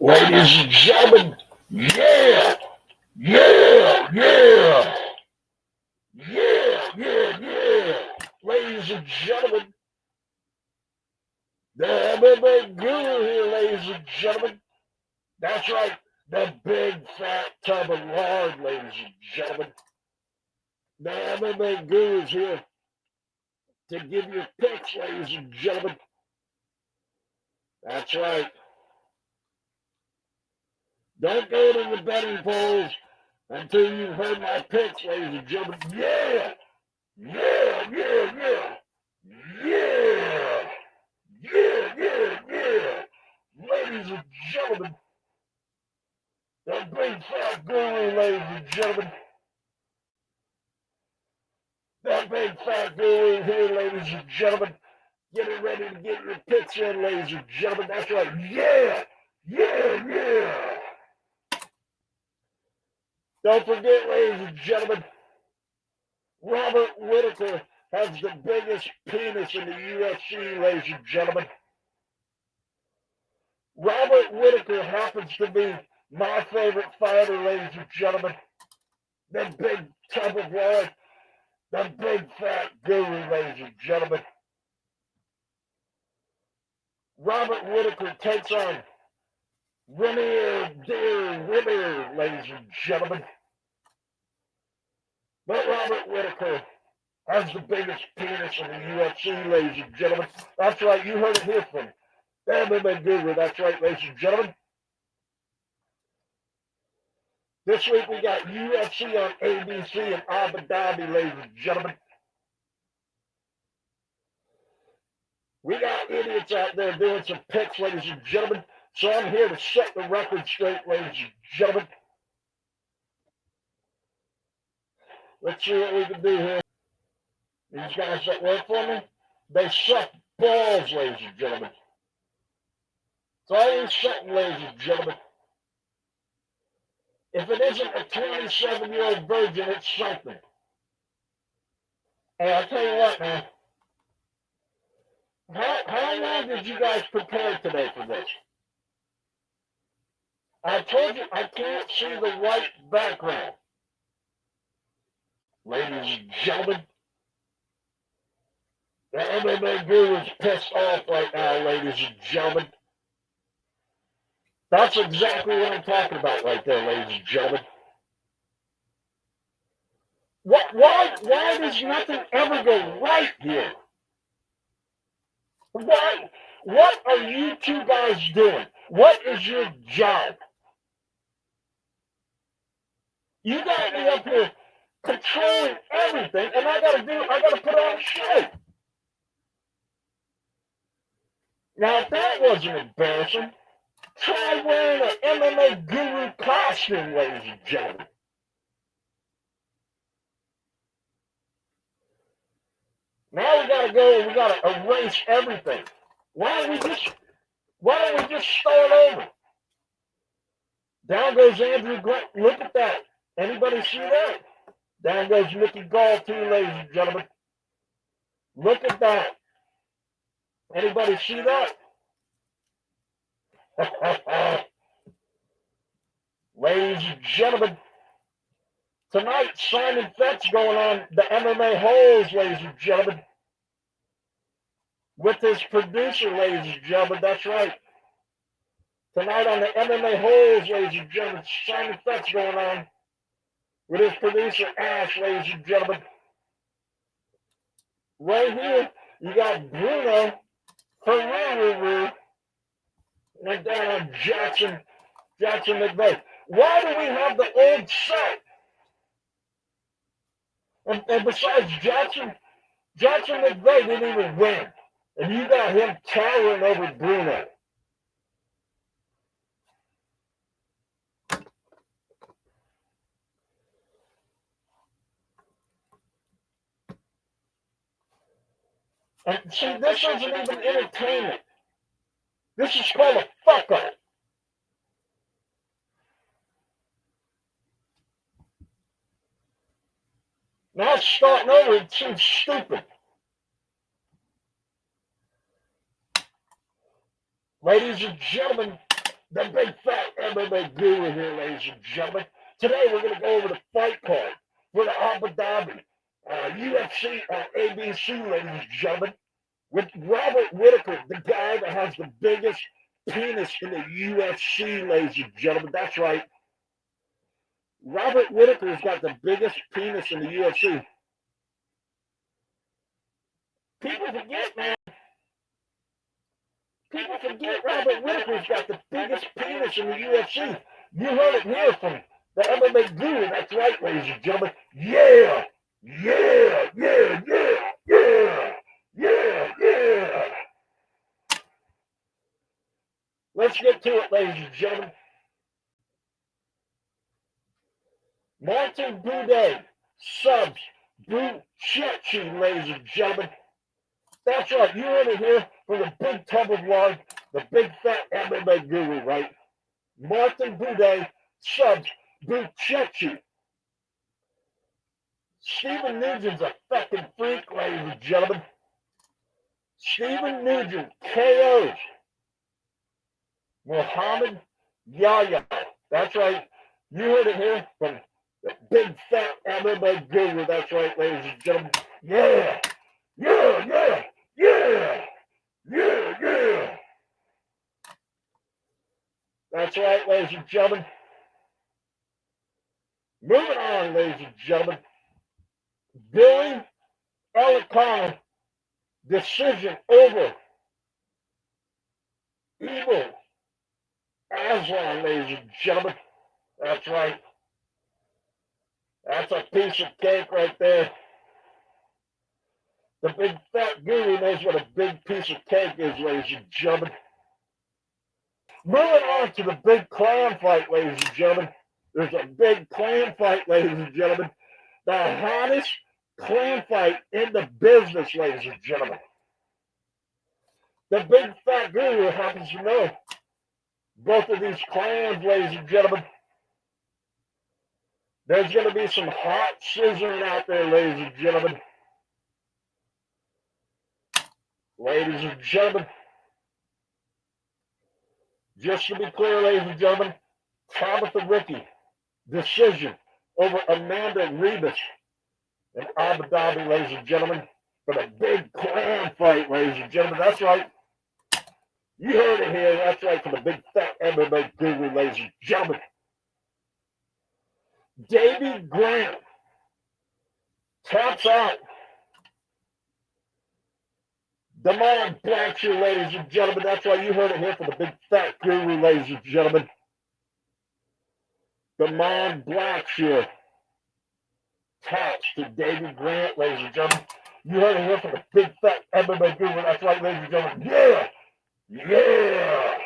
Ladies and gentlemen, yeah, yeah, yeah, yeah. Ladies and gentlemen, the MMA guru here, ladies and gentlemen. That's right, the big fat tub of lard, ladies and gentlemen. The MMA guru is here to give you picks, ladies and gentlemen. That's right. Don't go to the betting polls until you've heard my picks, ladies and gentlemen. Yeah, yeah, yeah, yeah, yeah, yeah, yeah, yeah. Ladies and gentlemen, the big fat guru, ladies and gentlemen. That big fat guru here, ladies and gentlemen. Getting ready to get your picks in, ladies and gentlemen. That's right. Yeah, yeah, yeah. Don't forget, ladies and gentlemen, Robert Whittaker has the biggest penis in the UFC, ladies and gentlemen. Robert Whittaker happens to be my favorite fighter, ladies and gentlemen. The big tub of lard, the big fat guru, ladies and gentlemen. Robert Whittaker takes on Reinier, ladies and gentlemen. But Robert Whittaker has the biggest penis in the UFC, ladies and gentlemen. That's right, you heard it here from the MMA guru. That's right, ladies and gentlemen. This week we got UFC on ABC in Abu Dhabi, ladies and gentlemen. We got idiots out there doing some picks, ladies and gentlemen. So I'm here to set the record straight, ladies and gentlemen. Let's see what we can do here. These guys that work for me, they suck balls, ladies and gentlemen. So I ain't something, ladies and gentlemen. If it isn't a 27-year-old virgin, it's something. And I'll tell you what, man. How long did you guys prepare today for this? I told you I can't see the white background. Ladies and gentlemen, the MMA guru is pissed off right now, ladies and gentlemen. That's exactly what I'm talking about right there, ladies and gentlemen. Why does nothing ever go right here? Why? What are you two guys doing? What is your job? You got me up here controlling everything, and I gotta put on a show. Now, if that wasn't embarrassing, try wearing an MMA guru costume, ladies and gentlemen. Now we gotta erase everything. Why don't we just start over? Down goes Andrew Grant. Look at that. Anybody see that? Down goes Mickey Gall too, ladies and gentlemen. Look at that. Anybody see that? Ladies and gentlemen, tonight Simon Feck's going on the MMA Holes, ladies and gentlemen. With his producer, ladies and gentlemen, that's right. Tonight on the MMA Holes, ladies and gentlemen, Simon Feck's going on with his producer, Ash, ladies and gentlemen. Right here, you got Bruno Ferrari and down on Jackson McVeigh. Why do we have the old set? And besides, Jackson McVeigh didn't even win. And you got him towering over Bruno. And see, this isn't even entertainment. This is called a fuck-up. Now it's starting over, it seems stupid. Ladies and gentlemen, The big fat MMA guru here, ladies and gentlemen. Today we're going to go over the fight card for the Abu Dhabi UFC ABC, ladies and gentlemen, with Robert Whittaker, the guy that has the biggest penis in the UFC, ladies and gentlemen. That's right. Robert Whittaker's got the biggest penis in the UFC. People forget, man. People forget Robert Whittaker's got the biggest penis in the UFC. You heard it here from the MMA guru. That's right, ladies and gentlemen. Yeah, yeah, yeah, yeah, yeah, yeah, yeah. Let's get to it, ladies and gentlemen. Martin Buday subs Buchecha, ladies and gentlemen. That's right, you heard it here from the big tub of lard, the big fat MMA guru, right? Martin Buday subs Buchecha. Stephen Nugent's a fucking freak, ladies and gentlemen. Stephen Nugent KOs Mohammad Yahya. That's right, you heard it here from the big fat MMA guru. That's right, ladies and gentlemen. Yeah, yeah, yeah, yeah, yeah, yeah. That's right, ladies and gentlemen. Moving on, ladies and gentlemen. Billy Elekana decision over Ibo Aslan, ladies and gentlemen. That's right. That's a piece of cake right there. The big fat guru knows what a big piece of cake is, ladies and gentlemen. Moving on to the big clan fight, ladies and gentlemen. There's a big clan fight, ladies and gentlemen. The hottest clan fight in the business, ladies and gentlemen. The big fat guru happens to know both of these clans, ladies and gentlemen. There's going to be some hot scissoring out there, ladies and gentlemen. Ladies and gentlemen, just to be clear, ladies and gentlemen, Tabatha Ricci decision over Amanda Ribas in Abu Dhabi, ladies and gentlemen, for the big clan fight, ladies and gentlemen. That's right. You heard it here. That's right, for the big fat MMA guru, ladies and gentlemen. Davey Grant taps out the Mon Blackshear, ladies and gentlemen. That's right, you heard it here from the big fat guru, ladies and gentlemen. The Mon Blackshear taps to Davey Grant, ladies and gentlemen. You heard it here from the big fat MMA guru. That's right, ladies and gentlemen. Yeah! Yeah!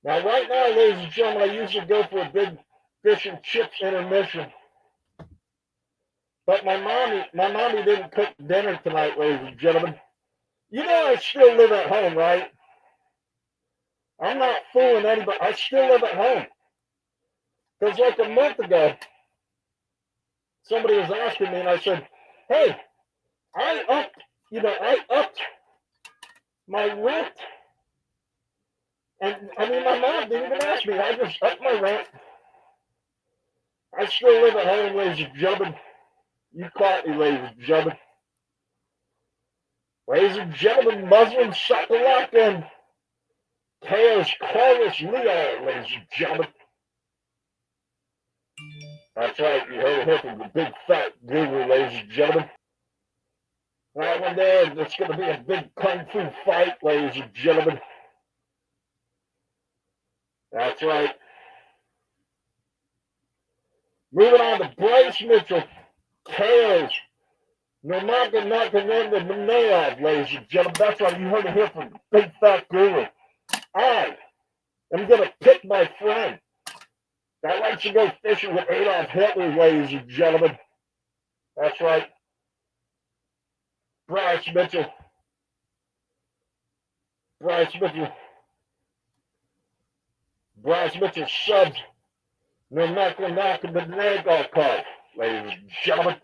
Now, right now, ladies and gentlemen, I usually go for a big fish and chips intermission. But my mommy didn't cook dinner tonight, ladies and gentlemen. You know I still live at home, right? I'm not fooling anybody. I still live at home. Because like a month ago, somebody was asking me, and I said, hey, I upped my rent. And, I mean, my mom didn't even ask me. I just upped my rent. I still live at home, ladies and gentlemen. You caught me, ladies and gentlemen. Ladies and gentlemen, Muslim Salikhov KOs Leal, ladies and gentlemen. That's right, you heard it here from the big fat guru, ladies and gentlemen. That one there, it's going to be a big kung fu fight, ladies and gentlemen. That's right. Moving on to Bryce Mitchell KOs Nurmagomedov, ladies and gentlemen. That's right, you heard it here from the big fat guru. I am going to pick my friend that likes to go fishing with Adolf Hitler, ladies and gentlemen. That's right. Bryce Mitchell. Bryce Mitchell subs Nurmagomedov, ladies and gentlemen.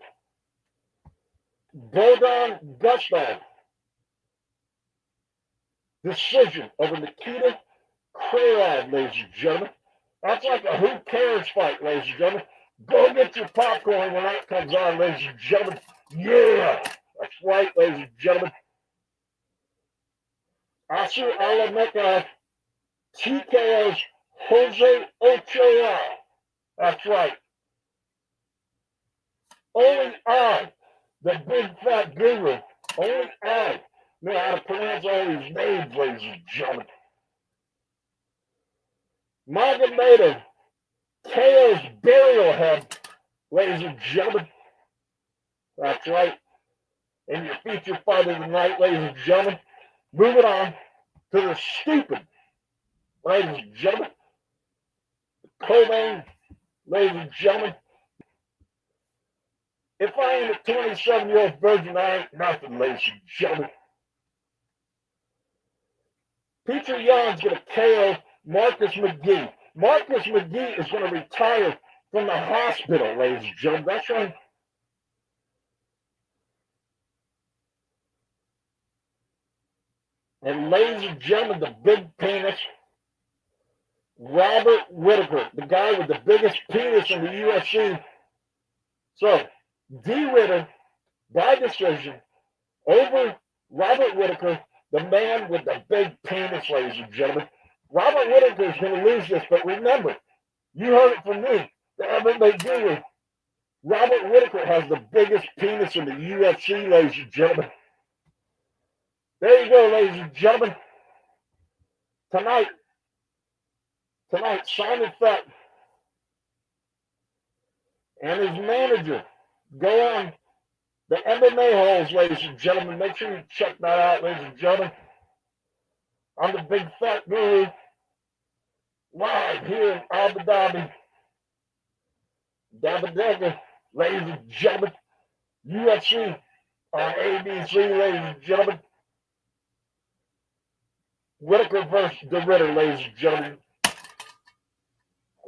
Bogdan Guskov. Decision over Nikita Krylov, ladies and gentlemen. That's like a who cares fight, ladies and gentlemen. Go get your popcorn when that comes on, ladies and gentlemen. Yeah, that's right, ladies and gentlemen. Asu Almabayev TKO's Jose Ochoa. That's right. Only I, the big fat guru, only I know how to pronounce all these names, ladies and gentlemen. Magomedov KO's Barriault head, ladies and gentlemen. That's right. And your feature fight of the night, ladies and gentlemen. Moving on to the stupid, ladies and gentlemen. Co-main, ladies and gentlemen. If I ain't a 27-year-old virgin, I ain't nothing, ladies and gentlemen. Petr Yan's going to KO Marcus McGhee. Marcus McGhee is going to retire from the hospital, ladies and gentlemen. That's right. And ladies and gentlemen, the big penis, Robert Whittaker, the guy with the biggest penis in the UFC. So, D-Ritter, by decision, over Robert Whittaker, the man with the big penis, ladies and gentlemen. Robert Whittaker is going to lose this, but remember, you heard it from me, the MMA guru. Robert Whittaker has the biggest penis in the UFC, ladies and gentlemen. There you go, ladies and gentlemen. Tonight, Simon Feck and his manager go on the MMA holes, ladies and gentlemen. Make sure you check that out, ladies and gentlemen. I'm the Big Fat Guru, live here in Abu Dhabi. Tabatha, ladies and gentlemen. UFC on ABC, ladies and gentlemen. Whittaker versus the Ritter, ladies and gentlemen.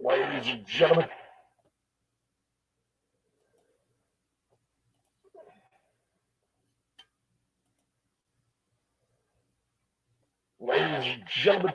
Ladies and gentlemen. Ladies and gentlemen.